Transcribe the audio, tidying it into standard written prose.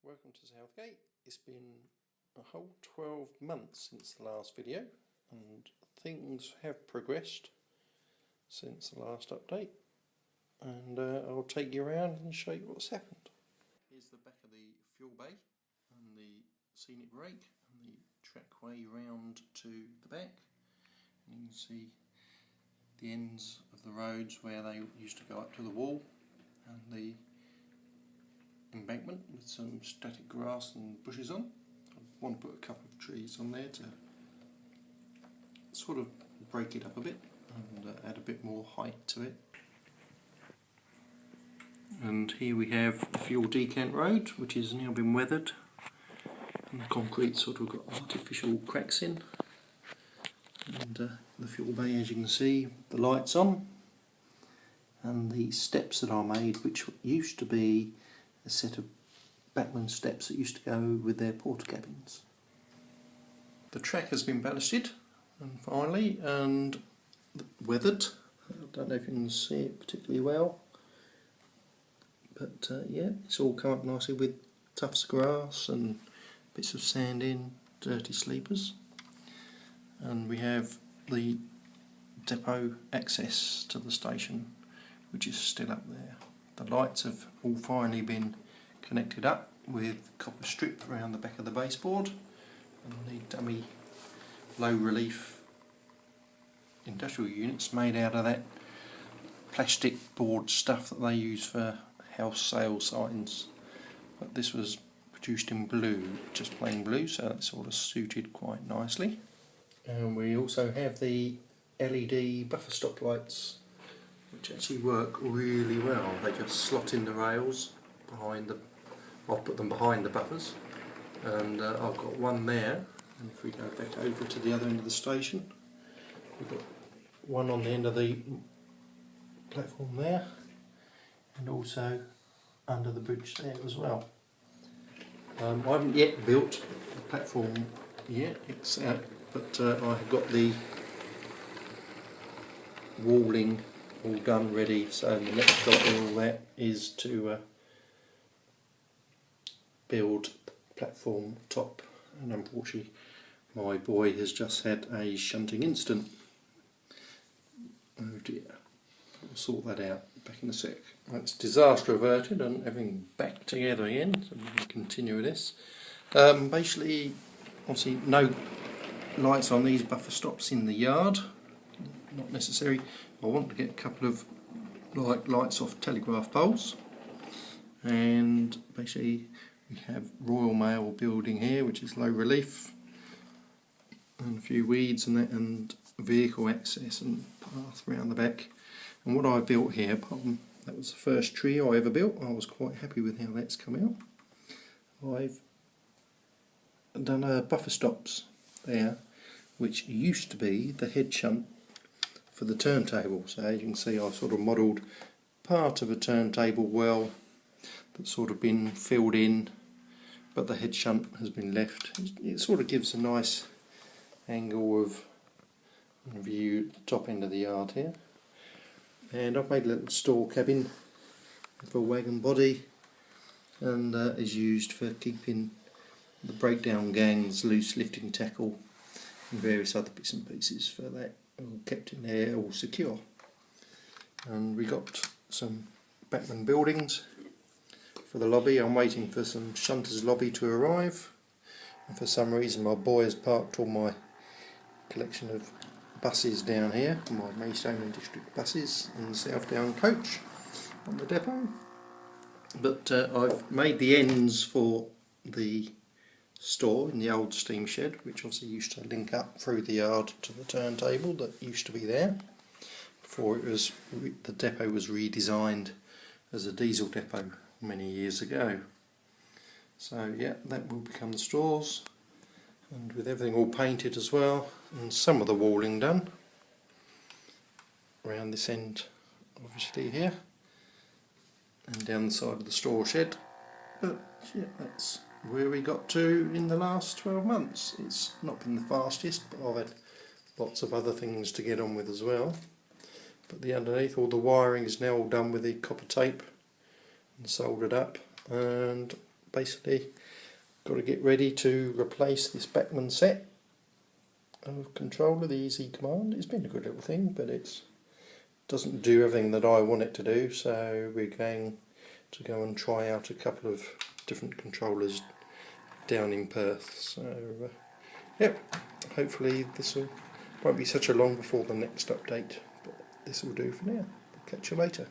Welcome to Southgate. It's been a whole 12 months since the last video and things have progressed since the last update, and I'll take you around and show you what's happened. Here's the back of the fuel bay and the scenic rake and the trackway round to the back, and you can see the ends of the roads where they used to go up to the wall, and the embankment with some static grass and bushes on. I want to put a couple of trees on there to sort of break it up a bit and add a bit more height to it. And here we have the fuel decant road, which has now been weathered, and the concrete sort of got artificial cracks in, and the fuel bay, as you can see, the lights on, and the steps that are made, which used to be a set of backman steps that used to go with their porter cabins. The track has been ballasted and finally and weathered. I don't know if you can see it particularly well, but yeah, it's all come up nicely with tufts of grass and bits of sand in, dirty sleepers. And we have the depot access to the station, which is still up there. The lights have all finally been connected up with copper strip around the back of the baseboard, and the dummy low relief industrial units made out of that plastic board stuff that they use for house sale signs. But this was produced in blue, just plain blue, so that sort of suited quite nicely. And we also have the LED buffer stop lights, which actually work really well. They just slot in the rails behind the. I've put them behind the buffers, and I've got one there. And if we go back over to the other end of the station, we've got one on the end of the platform there, and also under the bridge there as well. I haven't yet built the platform yet, but I have got the walling all done ready, so the next job in all that is to build the platform top, and unfortunately my boy has just had a shunting incident. Oh dear, we'll sort that out back in a sec. That's disaster averted and everything back together again, so we can continue with this. Basically, obviously no lights on these buffer stops in the yard, not necessary. I want to get a couple of lights off telegraph poles, and basically we have Royal Mail building here, which is low relief, and a few weeds and that, and vehicle access and path around the back. And what I built here, that was the first tree I ever built. I was quite happy with how that's come out. I've done buffer stops there, which used to be the head shunt for the turntable. So as you can see, I've sort of modelled part of a turntable well that's sort of been filled in, but the head shunt has been left. It sort of gives a nice angle of view at the top end of the yard here. And I've made a little store cabin for a wagon body, and is used for keeping the breakdown gangs, loose lifting tackle and various other bits and pieces for that, all kept in there, all secure. And we got some backman buildings for the lobby. I'm waiting for some shunters lobby to arrive, and for some reason my boy has parked all my collection of buses down here, my Maidstone and District buses and the South Down coach on the depot. But I've made the ends for the store in the old steam shed, which obviously used to link up through the yard to the turntable that used to be there before the depot was redesigned as a diesel depot many years ago. So yeah, that will become the stores, and with everything all painted as well, and some of the walling done around this end obviously here, and down the side of the store shed. But yeah, that's where we got to in the last 12 months. It's not been the fastest, but I've had lots of other things to get on with as well. But the underneath, all the wiring is now all done with the copper tape and soldered up, and basically got to get ready to replace this Bachmann set of controller, the Easy Command. It's been a good little thing, but it doesn't do everything that I want it to do, so we're going to go and try out a couple of different controllers down in Perth. So yep, hopefully this won't be such a long before the next update, but this will do for now. Catch you later.